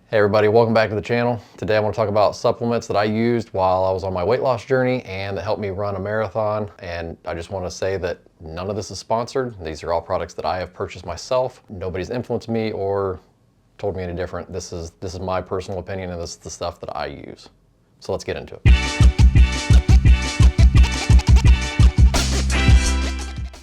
Hey everybody, welcome back to the channel. Today I want to talk about supplements that I used while I was on my weight loss journey and that helped me run a marathon. And I just want to say that none of this is sponsored. These are all products that I have purchased myself. Nobody's influenced me or told me any different. This is my personal opinion, and this is the stuff that I use. So let's get into it.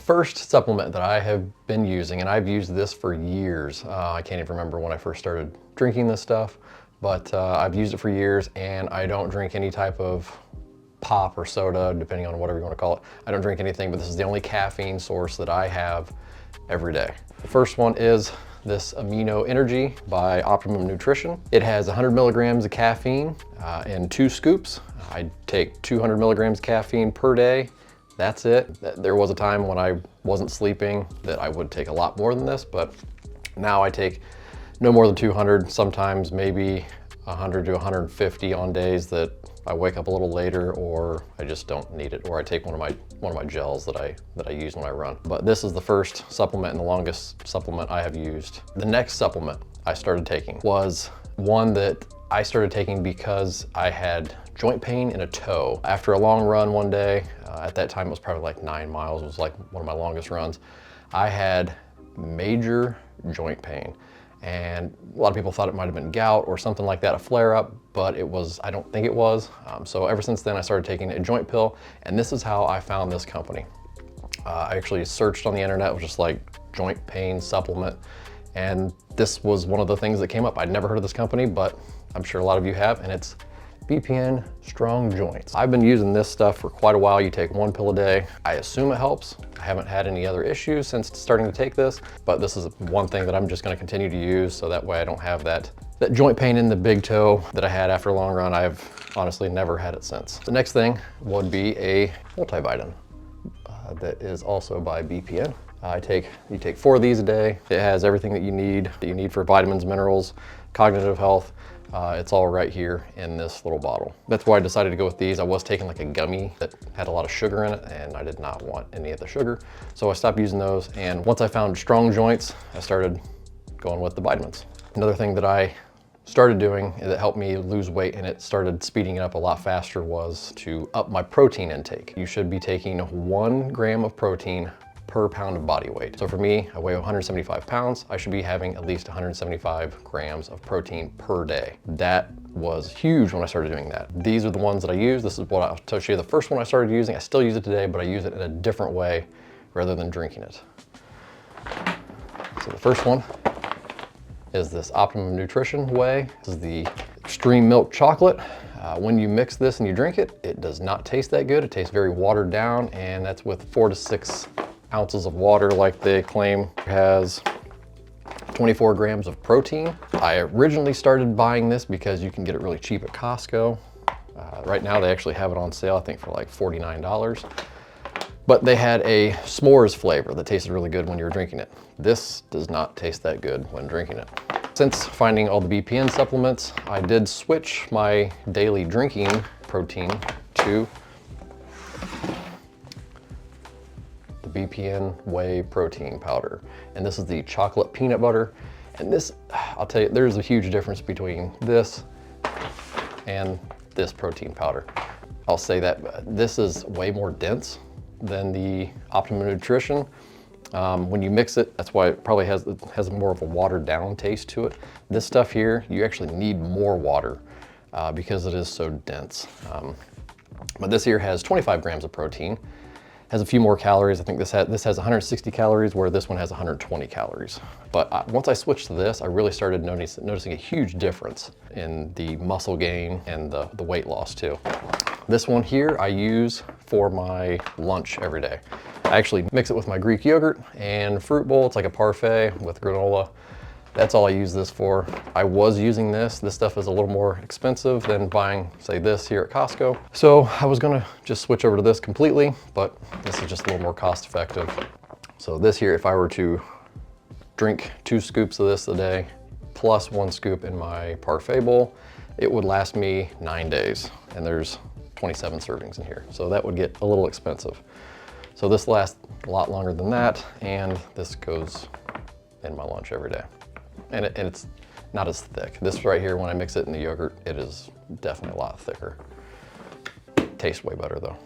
First supplement that I have been using, and I've used this for years. I can't even remember when I first started drinking this stuff, but I've used it for years, and I don't drink any type of pop or soda, depending on whatever you want to call it. I don't drink anything, but this is the only caffeine source that I have every day. The first one is this Amino Energy by Optimum Nutrition. It has 100 milligrams of caffeine in 2 scoops. I take 200 milligrams caffeine per day. That's it. There was a time when I wasn't sleeping that I would take a lot more than this, but now I take no more than 200, sometimes maybe 100 to 150 on days that I wake up a little later or I just don't need it, or I take one of my gels that I use when I run. But this is the first supplement and the longest supplement I have used. The next supplement I started taking was one that I started taking because I had joint pain in a toe. After a long run one day, at that time it was probably like 9 miles, it was like one of my longest runs, I had major joint pain. And a lot of people thought it might have been gout or something like that, a flare-up, but it was, I don't think it was. So ever since then I started taking a joint pill, and this is how I found this company. I actually searched on the internet, it was just like joint pain supplement, and this was one of the things that came up. I'd never heard of this company, but I'm sure a lot of you have, and it's BPN Strong Joints. I've been using this stuff for quite a while. You take 1 pill a day. I assume it helps. I haven't had any other issues since starting to take this, but this is one thing that I'm just gonna continue to use so that way I don't have that joint pain in the big toe that I had after a long run. I've honestly never had it since. The next thing would be a multivitamin that is also by BPN. You take 4 of these a day. It has everything that you need for vitamins, minerals, cognitive health. It's all right here in this little bottle. That's why I decided to go with these. I was taking like a gummy that had a lot of sugar in it, and I did not want any of the sugar. So I stopped using those. And once I found Strong Joints, I started going with the vitamins. Another thing that I started doing that helped me lose weight, and it started speeding it up a lot faster, was to up my protein intake. You should be taking 1 gram of protein per pound of body weight. So for me, I weigh 175 pounds. I should be having at least 175 grams of protein per day. That was huge when I started doing that. These are the ones that I use. This is what I'll show you. The first one I started using, I still use it today, but I use it in a different way rather than drinking it. So the first one is this Optimum Nutrition Whey. This is the extreme milk chocolate. When you mix this and you drink it, it does not taste that good. It tastes very watered down, and that's with 4 to 6 ounces of water like they claim. It has 24 grams of protein. I originally started buying this because you can get it really cheap at Costco. Right now they actually have it on sale, I think for like $49. But they had a s'mores flavor that tasted really good when you were drinking it. This does not taste that good when drinking it. Since finding all the BPN supplements, I did switch my daily drinking protein to BPN whey protein powder. And this is the chocolate peanut butter. And this, I'll tell you, there's a huge difference between this and this protein powder. I'll say that this is way more dense than the Optimum Nutrition. When you mix it, that's why it probably has more of a watered down taste to it. This stuff here, you actually need more water because it is so dense. But this here has 25 grams of protein. Has a few more calories. I think this has 160 calories, where this one has 120 calories. But once I switched to this, I really started noticing a huge difference in the muscle gain and the weight loss too. This one here I use for my lunch every day. I actually mix it with my Greek yogurt and fruit bowl. It's like a parfait with granola. That's all I use this for. I was using this. This stuff is a little more expensive than buying, say, this here at Costco. So I was gonna just switch over to this completely, but this is just a little more cost effective. So this here, if I were to drink 2 scoops of this a day, plus 1 scoop in my parfait bowl, it would last me 9 days. And there's 27 servings in here. So that would get a little expensive. So this lasts a lot longer than that, and this goes in my lunch every day. And it's not as thick. This right here, when I mix it in the yogurt, it is definitely a lot thicker. Tastes way better though.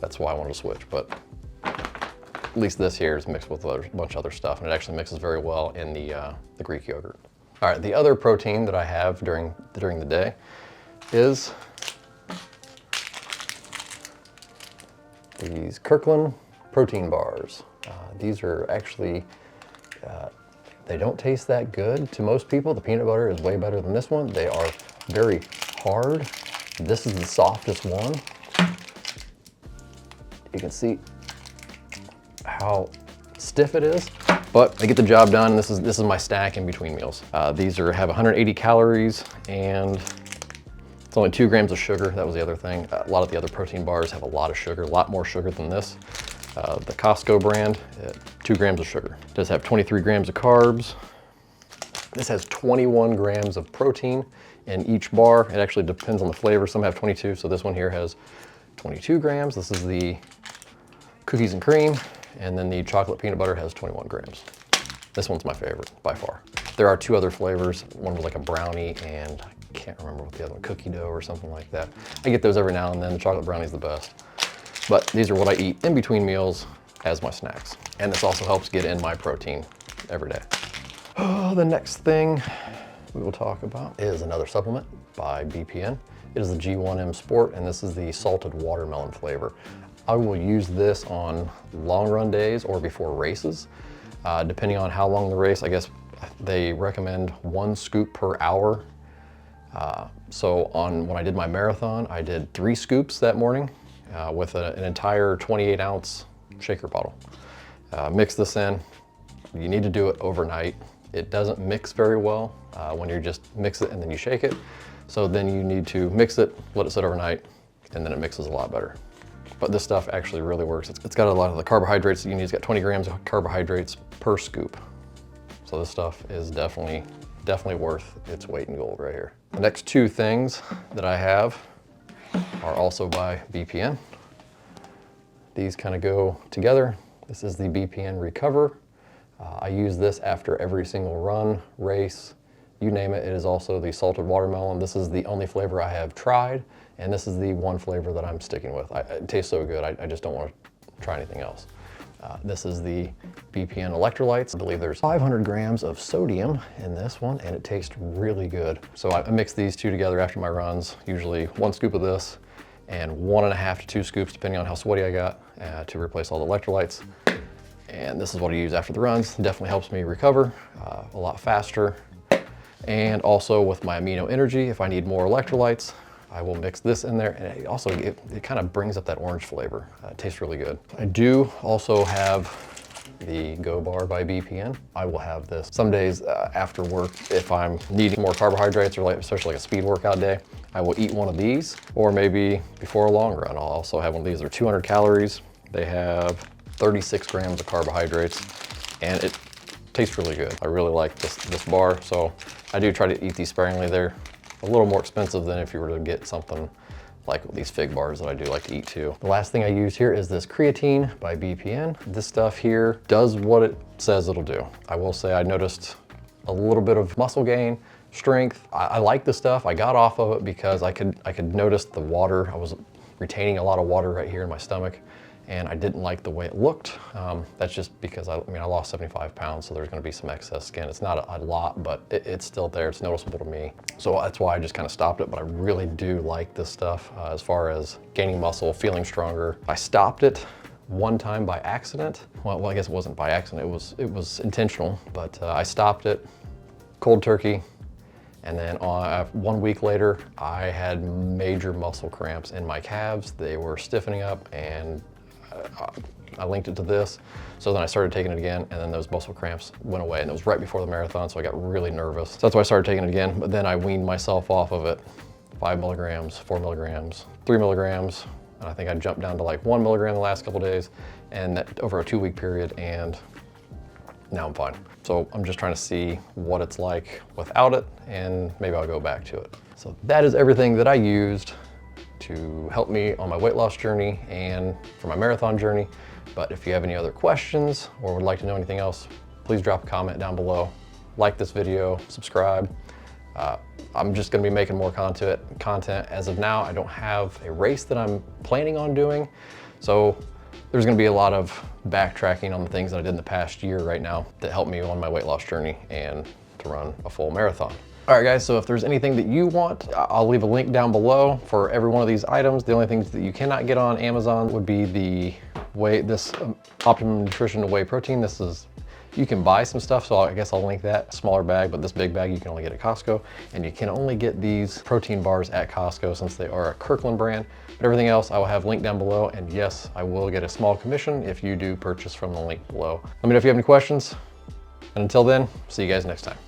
That's why I wanted to switch, but at least this here is mixed with a bunch of other stuff, and it actually mixes very well in the Greek yogurt. All right, the other protein that I have during the day is these Kirkland protein bars. These are actually, they don't taste that good to most people. The peanut butter is way better than this one. They are very hard. This is the softest one. You can see how stiff it is, but they get the job done. This is my snack in between meals. These have 180 calories and it's only 2 grams of sugar. That was the other thing. A lot of the other protein bars have a lot of sugar, a lot more sugar than this. The Costco brand, 2 grams of sugar. It does have 23 grams of carbs. This has 21 grams of protein in each bar. It actually depends on the flavor. Some have 22, so this one here has 22 grams. This is the cookies and cream, and then the chocolate peanut butter has 21 grams. This one's my favorite by far. There are 2 other flavors. One was like a brownie, and I can't remember what the other one, cookie dough or something like that. I get those every now and then. The chocolate brownie is the best. But these are what I eat in between meals as my snacks. And this also helps get in my protein every day. The next thing we will talk about is another supplement by BPN. It is the G1M Sport, and this is the salted watermelon flavor. I will use this on long run days or before races. Depending on how long the race, I guess they recommend 1 scoop per hour. So when I did my marathon, I did 3 scoops that morning with an entire 28-ounce shaker bottle. Mix this in. You need to do it overnight. It doesn't mix very well when you just mix it and then you shake it. So then you need to mix it, let it sit overnight, and then it mixes a lot better. But this stuff actually really works. It's got a lot of the carbohydrates that you need. It's got 20 grams of carbohydrates per scoop. So this stuff is definitely worth its weight in gold right here. The next 2 things that I have are also by BPN. These kind of go together. This is the BPN Recover. I use this after every single run, race, you name it. It is also the salted watermelon. This is the only flavor I have tried, and this is the one flavor that I'm sticking with. It tastes so good, I just don't want to try anything else. This is the BPN electrolytes. I believe there's 500 grams of sodium in this one, and it tastes really good. So I mix these 2 together after my runs, usually 1 scoop of this and 1.5 to 2 scoops, depending on how sweaty I got, to replace all the electrolytes. And this is what I use after the runs. It definitely helps me recover a lot faster. And also with my amino energy, if I need more electrolytes, I will mix this in there, and it kind of brings up that orange flavor. It tastes really good. I do also have the Go Bar by BPN. I will have this some days after work if I'm needing more carbohydrates, or especially like a speed workout day. I will eat one of these, or maybe before a long run, I'll also have one of these. They're 200 calories. They have 36 grams of carbohydrates, and it tastes really good. I really like this bar, so I do try to eat these sparingly. They're a little more expensive than if you were to get something like these fig bars that I do like to eat too. The last thing I use here is this creatine by BPN. This stuff here does what it says it'll do. I will say I noticed a little bit of muscle gain, strength. I like this stuff. I got off of it because I could notice the water. I was retaining a lot of water right here in my stomach, and I didn't like the way it looked. That's just because I lost 75 pounds, so there's gonna be some excess skin. It's not a lot, but it's still there. It's noticeable to me. So that's why I just kind of stopped it, but I really do like this stuff as far as gaining muscle, feeling stronger. I stopped it one time by accident. Well, I guess it wasn't by accident. It was intentional, but I stopped it cold turkey. And then 1 week later, I had major muscle cramps in my calves. They were stiffening up, and I linked it to this. So then I started taking it again, and then those muscle cramps went away, and it was right before the marathon, so I got really nervous. So that's why I started taking it again, but then I weaned myself off of it. 5 milligrams, 4 milligrams, 3 milligrams, and I think I jumped down to like 1 milligram the last couple days, and that over a 2-week period, and now I'm fine. So I'm just trying to see what it's like without it, and maybe I'll go back to it. So that is everything that I used to help me on my weight loss journey and for my marathon journey. But if you have any other questions or would like to know anything else, please drop a comment down below. Like this video, subscribe, I'm just gonna be making more content. As of now, I don't have a race that I'm planning on doing. So there's gonna be a lot of backtracking on the things that I did in the past year right now that helped me on my weight loss journey and to run a full marathon. All right, guys, so if there's anything that you want, I'll leave a link down below for every one of these items. The only things that you cannot get on Amazon would be the Optimum Nutrition Whey Protein. You can buy some stuff, so I guess I'll link that smaller bag, but this big bag you can only get at Costco. And you can only get these protein bars at Costco since they are a Kirkland brand. But everything else I will have linked down below. And yes, I will get a small commission if you do purchase from the link below. Let me know if you have any questions. And until then, see you guys next time.